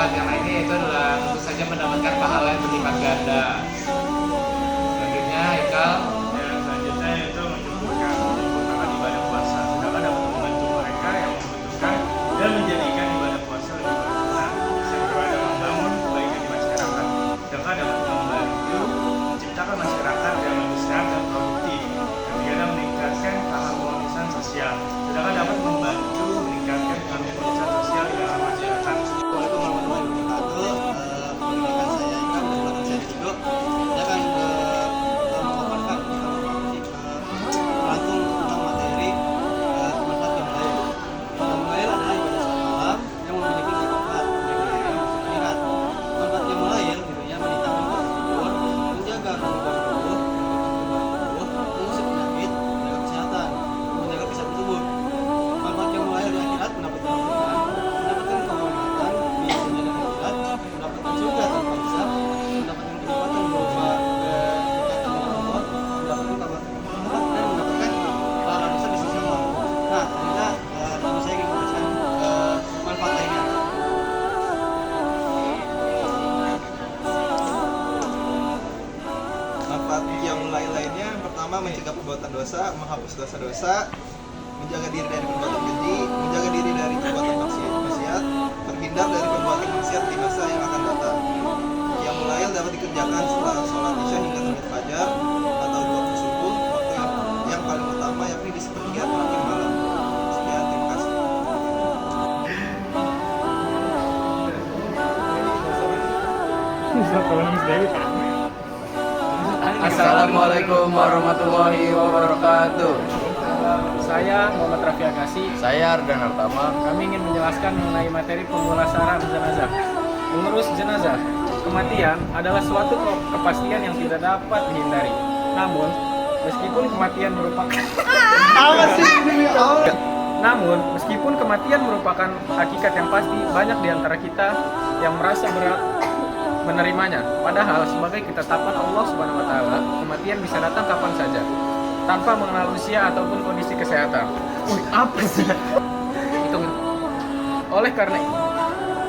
manfaat yang lainnya yaitu adalah tentu saja mendapatkan pahala yang berlipat ganda. Selanjutnya, Ikal. Selanjutnya yaitu menyempurnakan ibadah puasa, sedangkan dapat membantu mereka yang membutuhkan dan menjadikan ibadah puasa lebih berguna. Yang kedua adalah membangun kebaikan di masyarakat, sedangkan dapat membantu menciptakan masyarakat yang lebih sehat dan produktif. Yang ketiga adalah meningkatkan keharmonisan sosial, sedangkan dapat membantu meningkatkan keharmonisan sosial di dalam masyarakat. Assalamualaikum warahmatullahi wabarakatuh. Perkenalkan saya Ikam dan belakang saya Dido. Saya akan memaparkan merangkum tentang materi manfaat yang lain. Yang lain adalah ibadah salat malam yang memiliki dua manfaat, yaitu akhirat. Manfaat yang lain tentunya meningkatkan tidur, menjaga kandungan tubuh, mengusir penyakit, menjaga kesehatan tubuh. Manfaat yang lain di akhirat mendapatkan ampunan, mendapatkan kehormatan di dunia dan akhirat, mendapatkan surga tanpa hisab, mendapatkan kenikmatan berupa kedekatan dengan Allah, mendapatkan kabar dan mendapatkan pahala dosa di sisi Allah. Nah, ternyata tentu saya ingin menjelaskan manfaat lainnya. Manfaat yang lainnya pertama mencegah perbuatan dosa, menghapus dosa-dosa, menjaga diri dari perbuatan keji, menjaga diri dari perbuatan maksiat, terhindar dari perbuatan maksiat di masa yang akan datang. Yang mulai dapat dikerjakan setelah sholat isya hingga terbit fajar atau waktu subuh, waktu yang paling utama yakni di sepertiga terakhir malam. Sekian, terima kasih. Assalamualaikum warahmatullahi wabarakatuh. Saya Muhammad Rafi Agassi. Saya Ardan Artama. Kami ingin menjelaskan mengenai materi pemulasaran jenazah. Mengurus jenazah, kematian adalah suatu kepastian yang tidak dapat dihindari. Namun, meskipun kematian merupakan hakikat yang pasti, banyak di antara kita yang merasa berat menerimanya. Padahal sebagai ketetapan Allah Subhanahu wa taala, kematian bisa datang kapan saja tanpa mengenal usia ataupun kondisi kesehatan. Apa sih?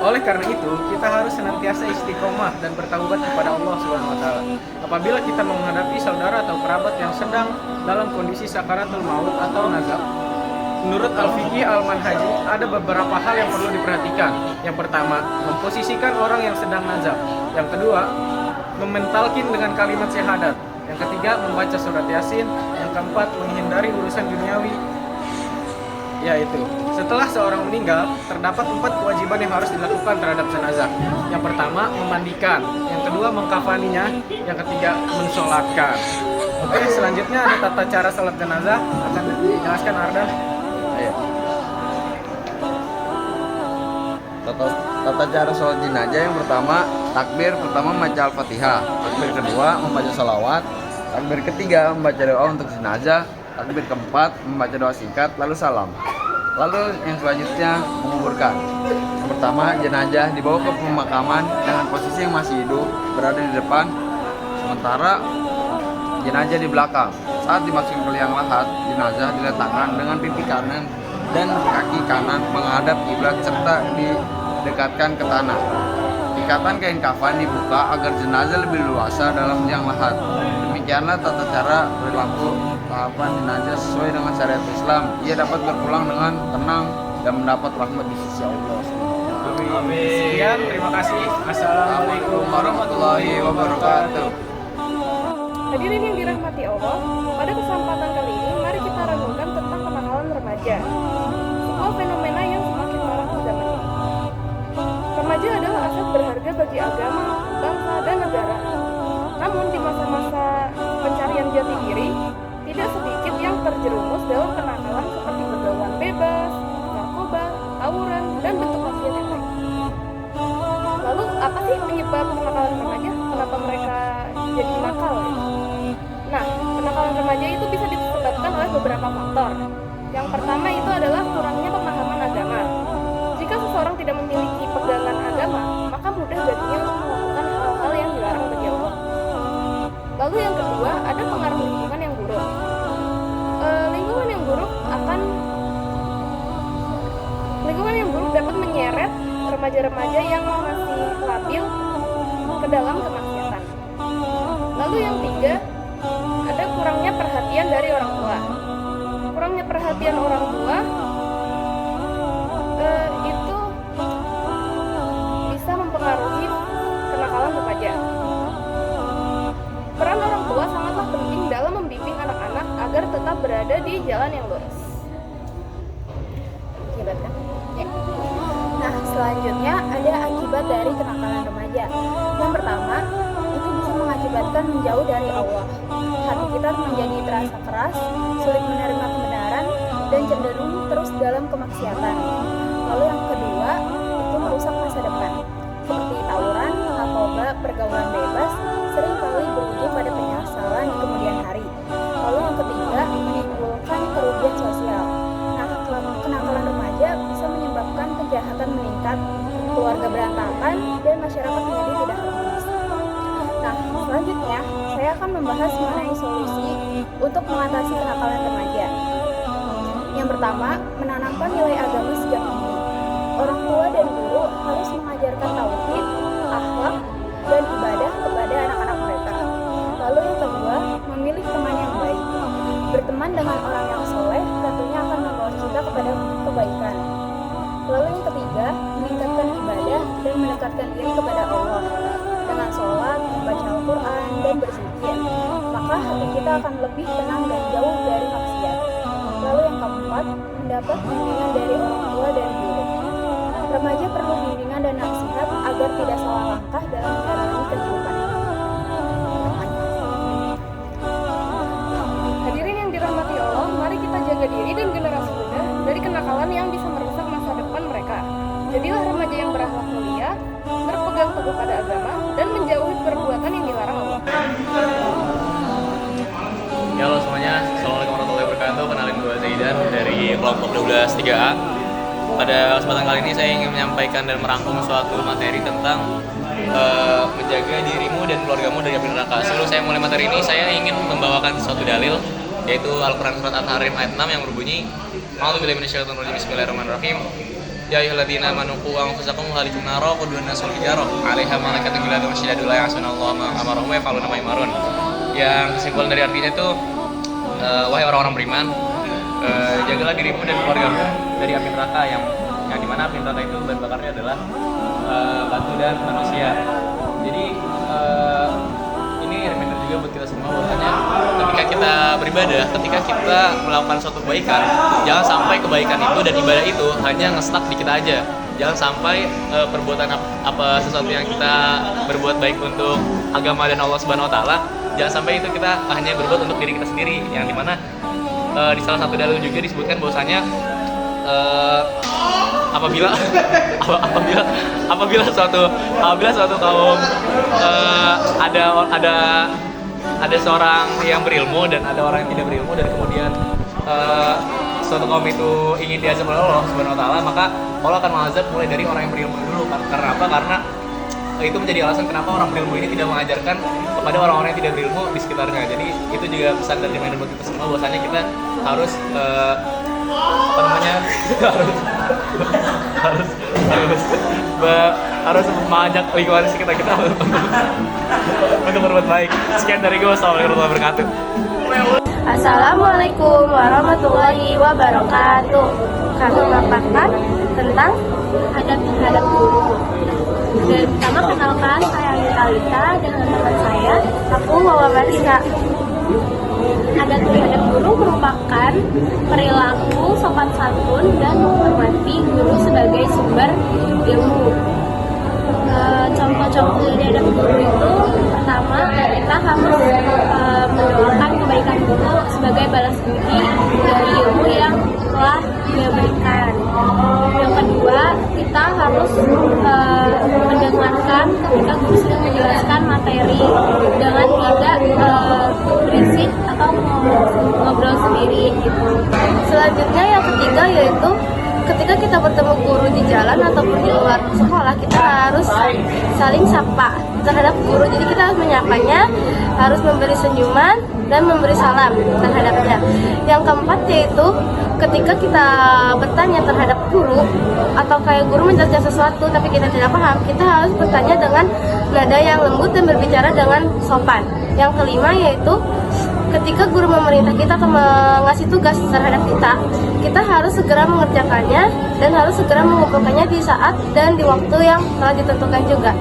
Oleh karena itu, kita harus senantiasa istiqomah dan bertaubat kepada Allah Subhanahu wa taala. Apabila kita menghadapi saudara atau kerabat yang sedang dalam kondisi sakaratul maut atau nazab, menurut Al-Fiqih Al-Manhaji ada beberapa hal yang perlu diperhatikan. Yang pertama, memposisikan orang yang sedang nazab. Yang kedua, mementalkin dengan kalimat syahadat. Yang ketiga, membaca surat Yasin. Yang keempat, menghindari urusan duniawi, yaitu setelah seorang meninggal, terdapat 4 kewajiban yang harus dilakukan terhadap jenazah. Yang pertama, memandikan. Yang kedua, mengkafaninya. Yang ketiga, mensolatkan. Oke, selanjutnya ada tata cara salat jenazah, akan dijelaskan Ardan. Ayo. Tata cara sholat jenazah yang pertama, takbir pertama membaca Al-Fatihah, takbir kedua membaca salawat, takbir ketiga membaca doa untuk jenazah, takbir keempat membaca doa singkat lalu salam. Lalu yang selanjutnya menguburkan. Yang pertama, jenazah dibawa ke pemakaman dengan posisi yang masih hidup, berada di depan, sementara jenazah di belakang. Saat dimasukkan ke liang lahat, jenazah diletakkan dengan pipi kanan dan kaki kanan menghadap kiblat serta didekatkan ke tanah. Ikatan kain kafan dibuka agar jenazah lebih luasa dalam liang lahat. Demikianlah tata cara perilaku tahapan jenazah sesuai dengan syariat Islam. Ia dapat berpulang dengan tenang dan mendapat rahmat di sisi Allah. Sekian, terima kasih. Assalamualaikum warahmatullahi wabarakatuh. Hadirin yang dirahmati Allah, pada kesempatan kali ini mari kita renungkan tentang kenakalan remaja. Sebuah fenomena yang semakin marak di zaman ini. Remaja adalah aset berharga bagi agama, bangsa, dan negara. Namun di masa-masa pencarian jati diri, tidak sedikit yang terjerumus dalam kenakalan seperti pergaulan bebas, narkoba, tawuran, dan bentuk maksiat yang lain. Lalu apa sih penyebab kenakalan remaja? Kenapa mereka jadi nakal? Nah, kenakalan remaja itu bisa disebabkan oleh beberapa faktor. Yang pertama itu adalah kurangnya pemahaman agama. Jika seseorang tidak memiliki pegangan agama, maka mudah baginya untuk melakukan hal-hal yang dilarang bagi Allah. Lalu yang kedua, ada pengaruh lingkungan yang buruk. Lingkungan yang buruk dapat menyeret remaja-remaja yang masih labil ke dalam kemaksiatan. Lalu yang tiga, ada kurangnya perhatian dari orang tua. Kurangnya perhatian orang tua itu bisa mempengaruhi kenakalan remaja. Peran orang tua sangatlah penting dalam membimbing anak-anak agar tetap berada di jalan yang lurus. Akibat kan? Ya. Nah, selanjutnya ada akibat dari kenakalan remaja. Yang pertama, itu bisa mengakibatkan menjauh dari Allah. Hati kita menjadi terasa keras, sulit menerima kebenaran, dan cenderung terus dalam kemaksiatan. Lalu yang kedua, itu merusak masa depan. Seperti tawuran, narkoba, pergaulan bebas, seringkali berujung pada penyesalan di kemudian hari. Lalu yang ketiga, menimbulkan kerugian sosial. Nah, kenakalan remaja bisa menyebabkan kejahatan meningkat, keluarga berantakan, dan masyarakat menjadi tidak harmonis. Nah, selanjutnya saya akan membahas mengenai solusi untuk mengatasi kenakalan remaja. Yang pertama, menanamkan nilai agama sejak dini. Orang tua dan guru harus mengajarkan tauhid, akhlak, dan ibadah kepada anak-anak mereka. Lalu yang kedua, memilih teman yang baik. Berteman dengan orang yang soleh tentunya akan membawa kita kepada kebaikan. Lalu yang ketiga, meningkatkan ibadah dan mendekatkan diri kepada Allah dengan sholat, membaca Al-Quran, dan berzikir. Maka hati kita akan lebih tenang dan jauh dari maksiat. Lalu yang keempat, mendapat bimbingan dari orang tua dan guru. Remaja perlu bimbingan dan nasihat agar tidak salah langkah dalam menjalani kehidupan. Hadirin yang dirahmati Allah, mari kita jaga diri dan generasi muda dari kenakalan yang bisa merusak masa depan mereka. Jadilah remaja yang berakhlak mulia, berpegang teguh pada agama, dan menjauhi perbuatan yang dilarang Allah. Ya halo semuanya, Assalamualaikum warahmatullahi wabarakatuh. Kenalin gue Zaidan dari kelompok 12 3A. Pada kesempatan kali ini saya ingin menyampaikan dan merangkum suatu materi tentang menjaga dirimu dan keluargamu dari api neraka. Sebelum saya mulai materi ini, saya ingin membawakan suatu dalil, yaitu Al-Quran Surat At-Tahrim ayat 6 yang berbunyi, A'udzubillahi minasyaitonir rajim, bismillahirrahmanirrahim. Ya ayyuhalladzina amanu qu anfusakum wa ahlikum nara qudun nas wal hijarah 'alaiha malaikatun ghiladun syidadun la ya'sunallaha ma amarahum wa yaf'aluna ma yu'marun. Yang kesimpulan dari artinya itu, wahai orang-orang beriman, jagalah dirimu dan keluargamu dari api neraka yang dimana api neraka itu bahan bakarnya adalah batu dan manusia. Jadi ini reminder juga buat kita semua bahwasanya ketika kita beribadah, ketika kita melakukan suatu kebaikan, jangan sampai kebaikan itu dan ibadah itu hanya nge-stuck di kita aja. Jangan sampai perbuatan apa sesuatu yang kita berbuat baik untuk agama dan Allah Subhanahu wa taala, jangan sampai itu kita hanya berbuat untuk diri kita sendiri, yang dimana di salah satu dalil juga disebutkan bahwasanya apabila suatu kaum ada seorang yang berilmu dan ada orang yang tidak berilmu, dan kemudian suatu kaum itu ingin diazab oleh Allah Subhanahu wa taala, maka Allah akan mengazab mulai dari orang yang berilmu dulu. Karena apa? Karena itu menjadi alasan kenapa orang berilmu ini tidak mengajarkan kepada orang-orang yang tidak berilmu di sekitarnya. Jadi itu juga pesan dan reminder buat kita semua bahwasanya kita harus harus mengajak lingkungan sekitar kita untuk berbuat baik. Sekian dari gue, assalamualaikum warahmatullahi wabarakatuh. Assalamualaikum warahmatullahi wabarakatuh. Kami memaparkan tentang adab guru. Dan pertama, kenalkan, saya Alita dengan teman saya, aku Wawa Mariska. Adab guru merupakan perilaku sopan santun dan menghormati guru sebagai sumber ilmu. Contoh-contoh dari adab guru itu, pertama, kita harus mendoakan kebaikan guru sebagai balas budi dari ilmu yang telah dia berikan. Yang kedua, kita harus mendengarkan ketika guru sedang menjelaskan materi, dengan tidak berisik atau ngobrol sendiri gitu. Selanjutnya yang ketiga yaitu ketika kita bertemu guru di jalan ataupun di luar sekolah, kita harus saling sapa terhadap guru. Jadi kita harus menyapanya, harus memberi senyuman dan memberi salam terhadapnya. Yang keempat yaitu ketika kita bertanya terhadap guru atau kayak guru menjelaskan sesuatu tapi kita tidak paham, kita harus bertanya dengan nada yang lembut dan berbicara dengan sopan. Yang kelima yaitu ketika guru memerintah kita atau mengasih tugas terhadap kita, kita harus segera mengerjakannya dan harus segera mengumpulkannya di saat dan di waktu yang telah ditentukan juga.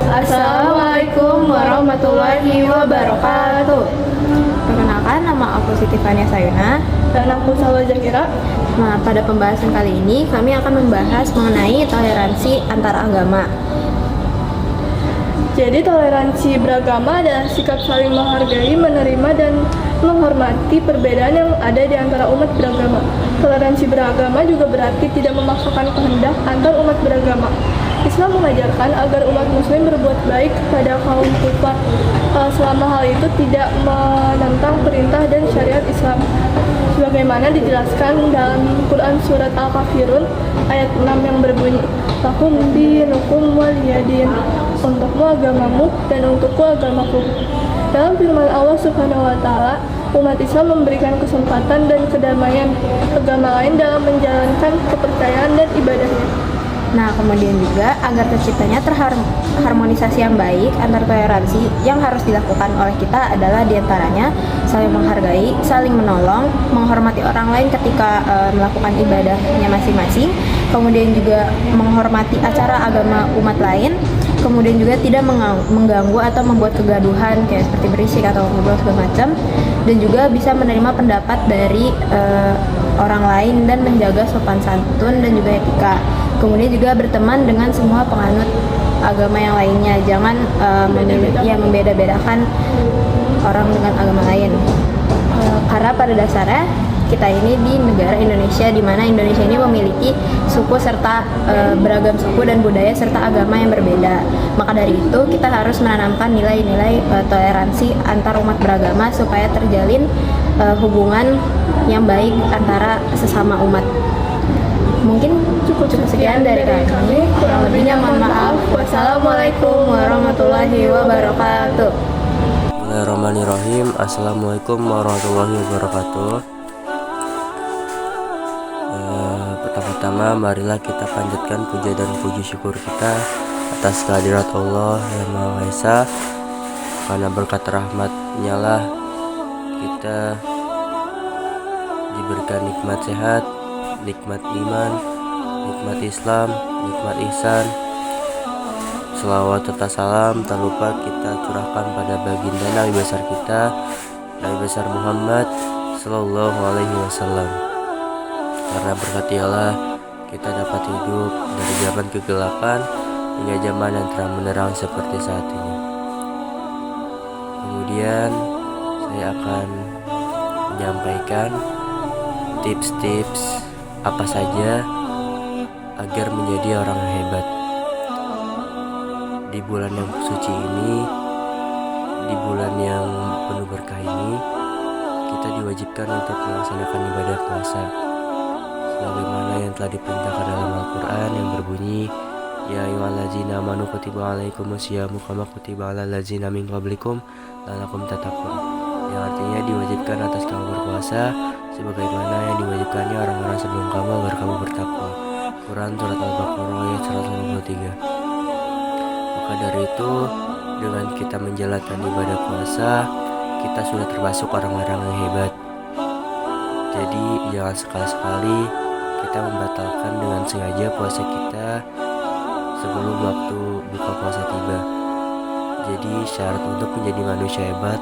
Assalamualaikum warahmatullahi wabarakatuh. Perkenalkan, nama aku Siti Fania Sayuna. Dan aku Salwa Zakira. Nah, pada pembahasan kali ini kami akan membahas mengenai toleransi antar agama. Jadi toleransi beragama adalah sikap saling menghargai, menerima, dan menghormati perbedaan yang ada di antara umat beragama. Toleransi beragama juga berarti tidak memaksakan kehendak antar umat beragama. Islam mengajarkan agar umat muslim berbuat baik kepada kaum kufar selama hal itu tidak menentang perintah dan syariat Islam. Sebagaimana dijelaskan dalam Quran surat Al-Kafirun ayat 6 yang berbunyi, "Lakum dinukum waliyadin." Untukmu agamamu dan untukku agamaku. Dalam firman Allah Subhanahu wa taala, umat Islam memberikan kesempatan dan kedamaian agama lain dalam menjalankan kepercayaan dan ibadahnya. Nah, kemudian juga agar terciptanya harmonisasi yang baik antar toleransi yang harus dilakukan oleh kita adalah diantaranya saling menghargai, saling menolong, menghormati orang lain ketika melakukan ibadahnya masing-masing, kemudian juga menghormati acara agama umat lain, kemudian juga tidak mengganggu atau membuat kegaduhan kayak seperti berisik atau ngobrol segala macam, dan juga bisa menerima pendapat dari orang lain dan menjaga sopan santun dan juga etika. Kemudian juga berteman dengan semua penganut agama yang lainnya, jangan membeda-bedakan orang dengan agama lain. Karena pada dasarnya kita ini di negara Indonesia, di mana Indonesia ini memiliki suku serta beragam suku dan budaya serta agama yang berbeda. Maka dari itu kita harus menanamkan nilai-nilai toleransi antar umat beragama supaya terjalin hubungan yang baik antara sesama umat. Mungkin cukup sekian dari kami. Kurang lebihnya mohon maaf. Wassalamualaikum warahmatullahi wabarakatuh. Bismillahirrahmanirrahim. Assalamualaikum warahmatullahi wabarakatuh. Pertama-tama marilah kita panjatkan puja dan puji syukur kita atas kehadirat Allah yang Maha Esa. Karena berkat rahmat-Nya lah kita diberikan nikmat sehat, nikmat iman, nikmat Islam, nikmat ihsan. Selawat serta salam tak lupa kita curahkan pada baginda Nabi besar kita, Nabi besar Muhammad Sallallahu Alaihi Wasallam. Karena berkat Dialah kita dapat hidup dari zaman kegelapan hingga zaman yang terang menerang seperti saat ini. Kemudian saya akan menyampaikan tips-tips apa saja agar menjadi orang yang hebat. Di bulan yang suci ini, di bulan yang penuh berkah ini, kita diwajibkan untuk melaksanakan ibadah puasa sebagaimana yang telah diperintahkan dalam Al-Quran yang berbunyi, Ya ayyuhallazina amanu kutiba alaikumusyamu kama kutiba alal ladzina min qablikum la'allakum tattaqun, yang artinya diwajibkan atas kamu berpuasa sebagaimana yang diwajibkannya orang-orang sebelum kamu agar kamu bertakwa. Quran surat Al-Baqarah ayat 153. Maka dari itu, dengan kita menjalankan ibadah puasa, kita sudah termasuk orang-orang yang hebat. Jadi jangan sekali-sekali kita membatalkan dengan sengaja puasa kita sebelum waktu buka puasa tiba. Jadi syarat untuk menjadi manusia hebat